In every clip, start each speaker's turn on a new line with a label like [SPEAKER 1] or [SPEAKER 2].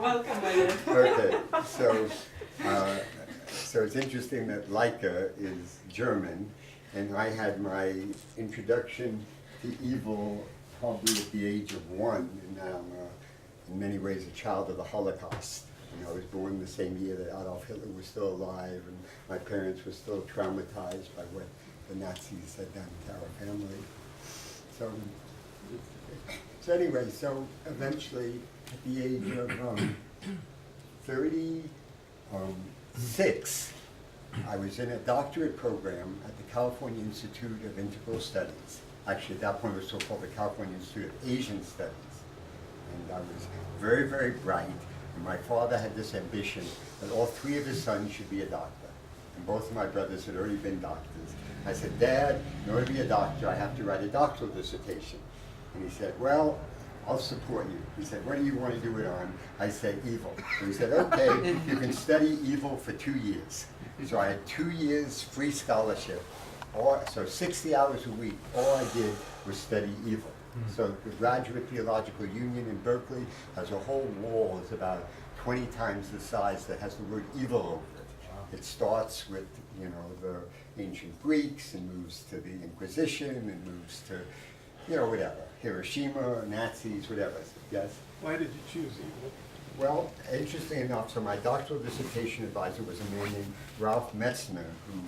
[SPEAKER 1] Welcome, Elliott.
[SPEAKER 2] Okay, so it's interesting that Leica is German, and I had my introduction to evil probably at the age of 1, and I'm in many ways a child of the Holocaust. I was born the same year that Adolf Hitler was still alive, and my parents were still traumatized by what the Nazis had done to our family. So anyway, so eventually at the age of 36, I was in a doctorate program at the California Institute of Integral Studies. Actually, at that point it was so-called the California Institute of Asian Studies. And I was very, very bright. And my father had this ambition that all 3 of his sons should be a doctor. And both of my brothers had already been doctors. I said, Dad, in order to be a doctor, I have to write a doctoral dissertation. And he said, well, I'll support you. He said, what do you want to do it on? I said, evil. So he said, okay, you can study evil for 2 years. So I had 2 years free scholarship. So 60 hours a week, all I did was study evil. So the Graduate Theological Union in Berkeley has a whole wall that's about 20 times the size that has the word evil over it. It starts with, you know, the ancient Greeks and moves to the Inquisition and moves to, you know, whatever, Hiroshima, Nazis, whatever. Yes?
[SPEAKER 3] Why did you choose evil?
[SPEAKER 2] Well, interesting enough, so my doctoral dissertation advisor was a man named Ralph Metzner, who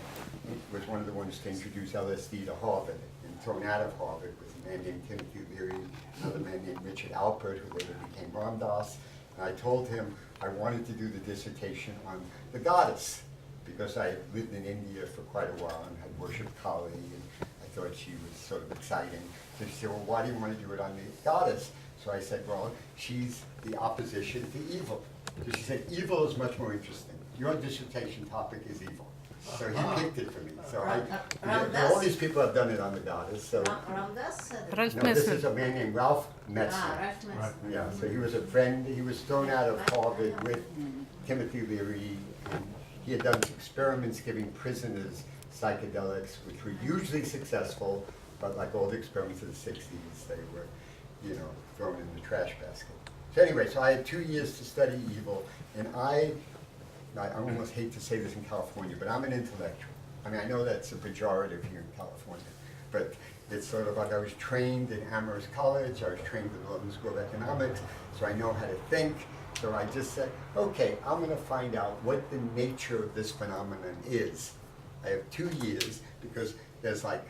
[SPEAKER 2] was one of the ones to introduce LSD to Harvard. And thrown out of Harvard was a man named Timothy Leary, another man named Richard Alpert, who later became Ram Dass. And I told him I wanted to do the dissertation on the goddess, because I lived in India for quite a while and had worshipped Kali, and I thought she was sort of exciting. So she said, well, why do you want to do it on the goddess? So I said, well, she's the opposition to evil. So she said, evil is much more interesting. Your dissertation topic is evil. So he picked it for me. So all these people have done it on the goddess. So
[SPEAKER 1] Ram Dass?
[SPEAKER 2] no, this is a man named Ralph Metzner.
[SPEAKER 1] Ralph Metzner.
[SPEAKER 2] Yeah, so he was a friend. He was thrown out of Harvard with Timothy Leary. And he had done experiments giving prisoners psychedelics, which were usually successful, but like all the experiments of the 60s, they were, you know, thrown in the trash basket. So anyway, so I had 2 years to study evil, and I almost hate to say this in California, but I'm an intellectual. I mean, I know that's a pejorative here in California, but it's sort of like I was trained in Amherst College, I was trained in the London School of Economics, so I know how to think. So I just said, okay, I'm going to find out what the nature of this phenomenon is. I have 2 years because there's like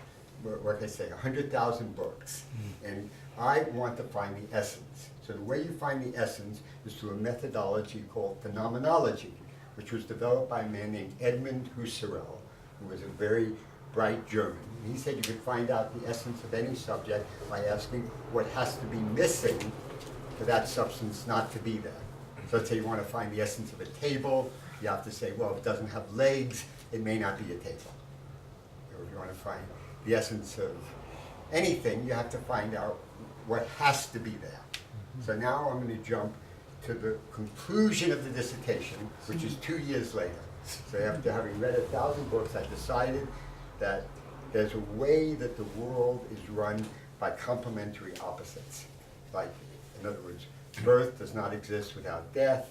[SPEAKER 2] I say, 100,000 books, and I want to find the essence. So the way you find the essence is through a methodology called phenomenology, which was developed by a man named Edmund Husserl, who was a very bright German. And he said you could find out the essence of any subject by asking what has to be missing for that substance not to be there. So let's say you want to find the essence of a table, you have to say, well, if it doesn't have legs, it may not be a table. Or if you want to find the essence of anything, you have to find out what has to be there. So now I'm going to jump to the conclusion of the dissertation, which is 2 years later. So after having read 1,000 books, I decided that there's a way that the world is run by complementary opposites. Like, in other words, birth does not exist without death,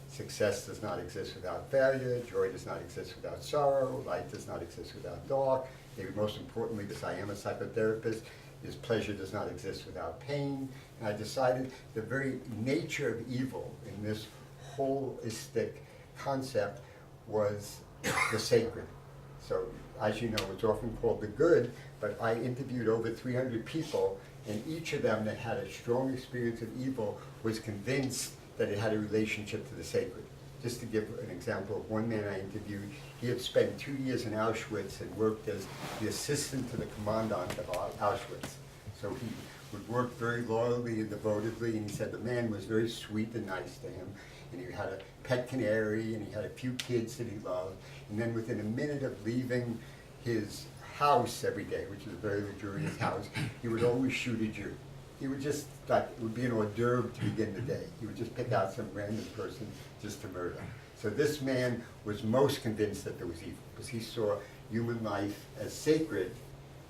[SPEAKER 2] success does not exist without failure, joy does not exist without sorrow, light does not exist without dark. Maybe most importantly, because I am a psychotherapist, is pleasure does not exist without pain. And I decided the very nature of evil in this holistic concept was the sacred. So, as you know, it's often called the good, but I interviewed over 300 people, and each of them that had a strong experience of evil was convinced that it had a relationship to the sacred. Just to give an example of one man I interviewed, he had spent 2 years in Auschwitz and worked as the assistant to the commandant of Auschwitz. So he would work very loyally and devotedly, and he said the man was very sweet and nice to him, and he had a pet canary, and he had a few kids that he loved, and then within a minute of leaving his house every day, which is a very luxurious house, he would always shoot a Jew. He would just, like, it would be an hors d'oeuvre to begin the day. He would just pick out some random person just to murder. So this man was most convinced that there was evil, because he saw human life as sacred,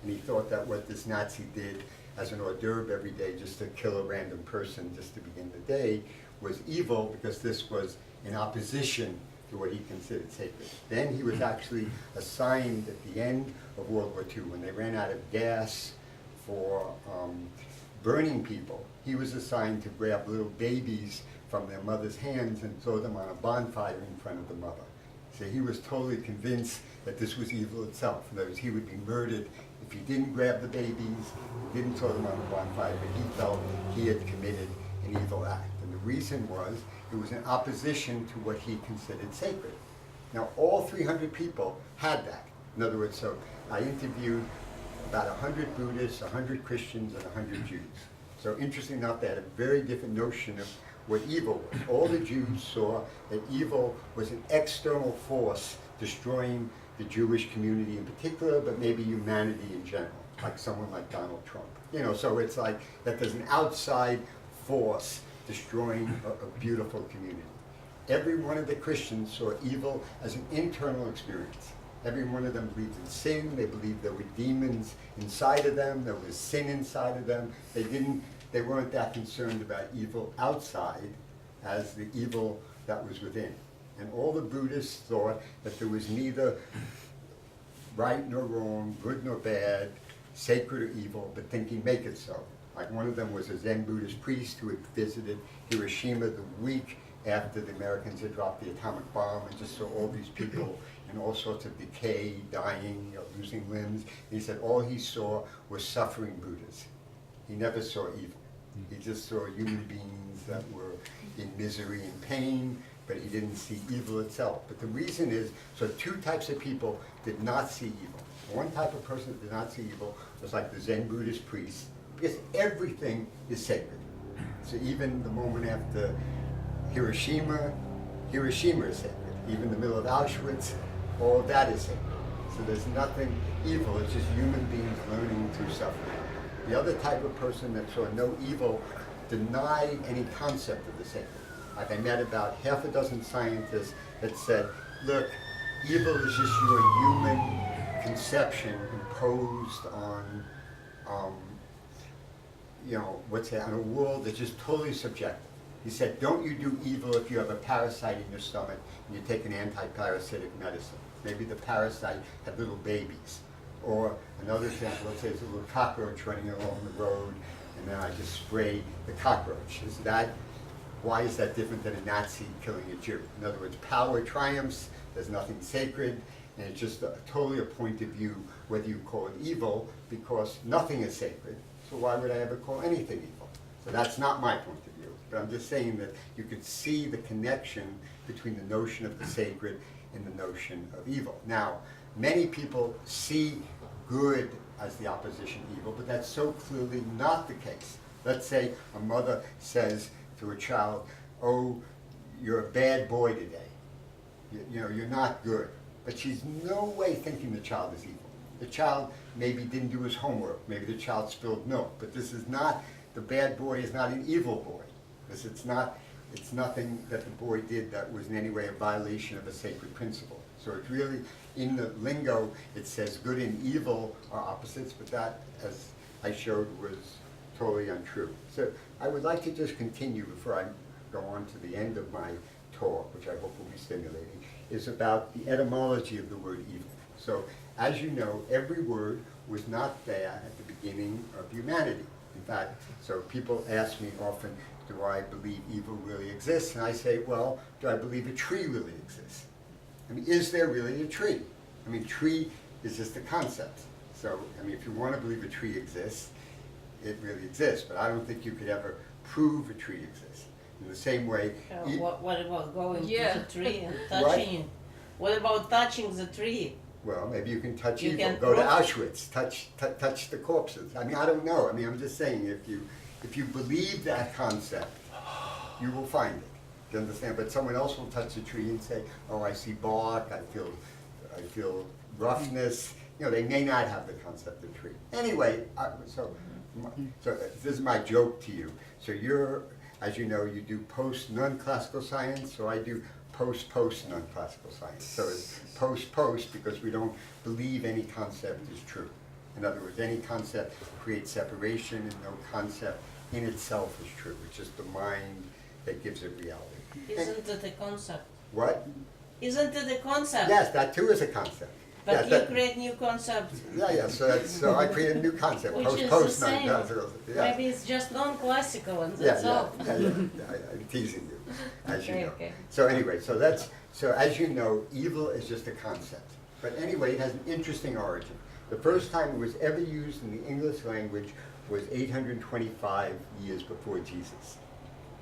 [SPEAKER 2] and he thought that what this Nazi did as an hors d'oeuvre every day just to kill a random person just to begin the day was evil, because this was in opposition to what he considered sacred. Then he was actually assigned at the end of World War II, when they ran out of gas for burning people. He was assigned to grab little babies from their mother's hands and throw them on a bonfire in front of the mother. So he was totally convinced that this was evil itself. In other words, he would be murdered if he didn't grab the babies, didn't throw them on the bonfire, but he felt he had committed an evil act. And the reason was, it was in opposition to what he considered sacred. Now, all 300 people had that. In other words, so I interviewed about 100 Buddhists, 100 Christians, and 100 Jews. So interesting enough, they had a very different notion of what evil was. All the Jews saw that evil was an external force destroying the Jewish community in particular, but maybe humanity in general, like someone like Donald Trump. You know, so it's like that there's an outside force destroying a beautiful community. Every one of the Christians saw evil as an internal experience. Every one of them believed in sin. They believed there were demons inside of them. There was sin inside of them. They weren't that concerned about evil outside as the evil that was within. And all the Buddhists thought that there was neither right nor wrong, good nor bad, sacred or evil, but thinking make it so. Like one of them was a Zen Buddhist priest who had visited Hiroshima the week after the Americans had dropped the atomic bomb, and just saw all these people in all sorts of decay, dying, losing limbs. And he said all he saw were suffering Buddhas. He never saw evil. He just saw human beings that were in misery and pain, but he didn't see evil itself. But the reason is, so two types of people did not see evil. One type of person that did not see evil was like the Zen Buddhist priest, because everything is sacred. So even the moment after Hiroshima is sacred. Even the middle of Auschwitz, all of that is sacred. So there's nothing evil, it's just human beings learning through suffering. The other type of person that saw no evil denied any concept of the sacred. Like I met about half a dozen scientists that said, look, evil is just your human conception imposed on, on a world that's just totally subjective. He said, don't you do evil if you have a parasite in your stomach and you take an anti-parasitic medicine. Maybe the parasite had little babies. Or another example, let's say there's a little cockroach running along the road, and then I just spray the cockroach. Why is that different than a Nazi killing a Jew? In other words, power triumphs, there's nothing sacred, and it's just totally a point of view whether you call it evil, because nothing is sacred, so why would I ever call anything evil? So that's not my point of view, but I'm just saying that you could see the connection between the notion of the sacred and the notion of evil. Now, many people see good as the opposition to evil, but that's so clearly not the case. Let's say a mother says to a child, oh, you're a bad boy today. You're not good. But she's no way thinking the child is evil. The child maybe didn't do his homework. Maybe the child spilled milk. But this is not, the bad boy is not an evil boy. Because it's nothing that the boy did that was in any way a violation of a sacred principle. So it's really, in the lingo, it says good and evil are opposites, but that, as I showed, was totally untrue. So I would like to just continue before I go on to the end of my talk, which I hope will be stimulating, is about the etymology of the word evil. So as you know, every word was not there at the beginning of humanity. In fact, so people ask me often, do I believe evil really exists? And I say, well, do I believe a tree really exists? I mean, is there really a tree? I mean, tree is just a concept. So, I mean, if you want to believe a tree exists, it really exists. But I don't think you could ever prove a tree exists. In the same way...
[SPEAKER 3] what about going to the tree and touching? What about touching the tree?
[SPEAKER 2] Well, maybe you can touch evil. Go to Auschwitz, touch the corpses. I mean, I don't know. I mean, I'm just saying, if you believe that concept, you will find it. Do you understand? But someone else will touch the tree and say, oh, I see bark, I feel roughness. They may not have the concept of tree. Anyway, so this is my joke to you. So you're, as you know, you do post-non-classical science, so I do post-post non-classical science. So it's post-post because we don't believe any concept is true. In other words, any concept creates separation, and no concept in itself is true. It's just the mind that gives it reality.
[SPEAKER 3] Isn't it a concept?
[SPEAKER 2] What?
[SPEAKER 3] Isn't it a concept?
[SPEAKER 2] Yes, that too is a concept.
[SPEAKER 3] But
[SPEAKER 2] Yes,
[SPEAKER 3] you
[SPEAKER 2] that-
[SPEAKER 3] create new concepts.
[SPEAKER 2] Yeah, so I created a new concept.
[SPEAKER 3] Which is
[SPEAKER 2] post
[SPEAKER 3] the same.
[SPEAKER 2] Yeah.
[SPEAKER 3] Maybe it's just non-classical and
[SPEAKER 2] Yeah,
[SPEAKER 3] that's
[SPEAKER 2] yeah,
[SPEAKER 3] all.
[SPEAKER 2] I'm teasing you, as you
[SPEAKER 3] Okay,
[SPEAKER 2] know.
[SPEAKER 3] okay.
[SPEAKER 2] So anyway, so as you know, evil is just a concept. But anyway, it has an interesting origin. The first time it was ever used in the English language was 825 years before Jesus.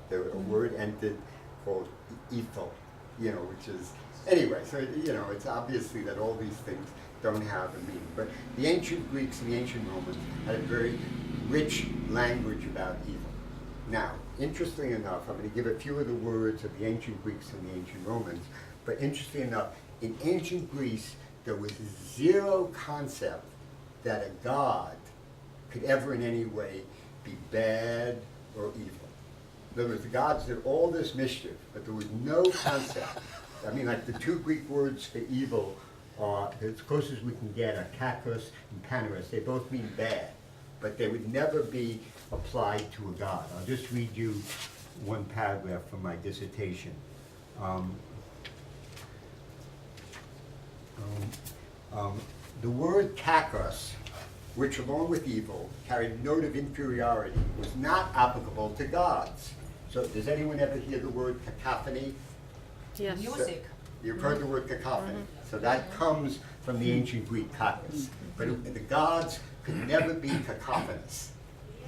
[SPEAKER 2] There a word entered called evil, which is, anyway, so, it's obviously that all these things don't have a meaning. But the ancient Greeks and the ancient Romans had a very rich language about evil. Now, interestingly enough, I'm going to give a few of the words of the ancient Greeks and the ancient Romans, but interestingly enough, in ancient Greece, there was zero concept that a god could ever in any way be bad or evil. In other words, the gods did all this mischief, but there was no concept. I mean, like the two Greek words for evil are, as close as we can get, are kakos and paneros. They both mean bad, but they would never be applied to a god. I'll just read you one paragraph from my dissertation. The word kakos, which along with evil carried a note of inferiority, was not applicable to gods. So does anyone ever hear the word cacophony?
[SPEAKER 4] Yes.
[SPEAKER 1] Music.
[SPEAKER 2] You've heard the word cacophony. So that comes from the ancient Greek kakos. But the gods could never be cacophonous.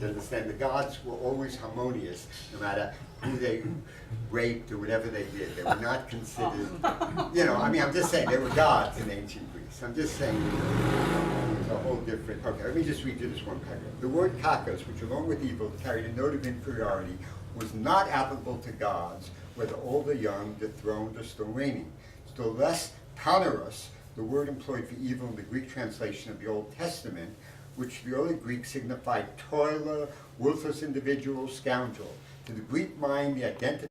[SPEAKER 2] You understand? The gods were always harmonious, no matter who they raped or whatever they did. They were not considered, I'm just saying, they were gods in ancient Greece. I'm just saying it's a whole different, okay, let me just read you this one paragraph. The word kakos, which along with evil carried a note of inferiority, was not applicable to gods, whether old or young, dethroned or still reigning. Still less paneros, the word employed for evil in the Greek translation of the Old Testament, which the early Greeks signified toiler, worthless individual, scoundrel. To the Greek mind, the identity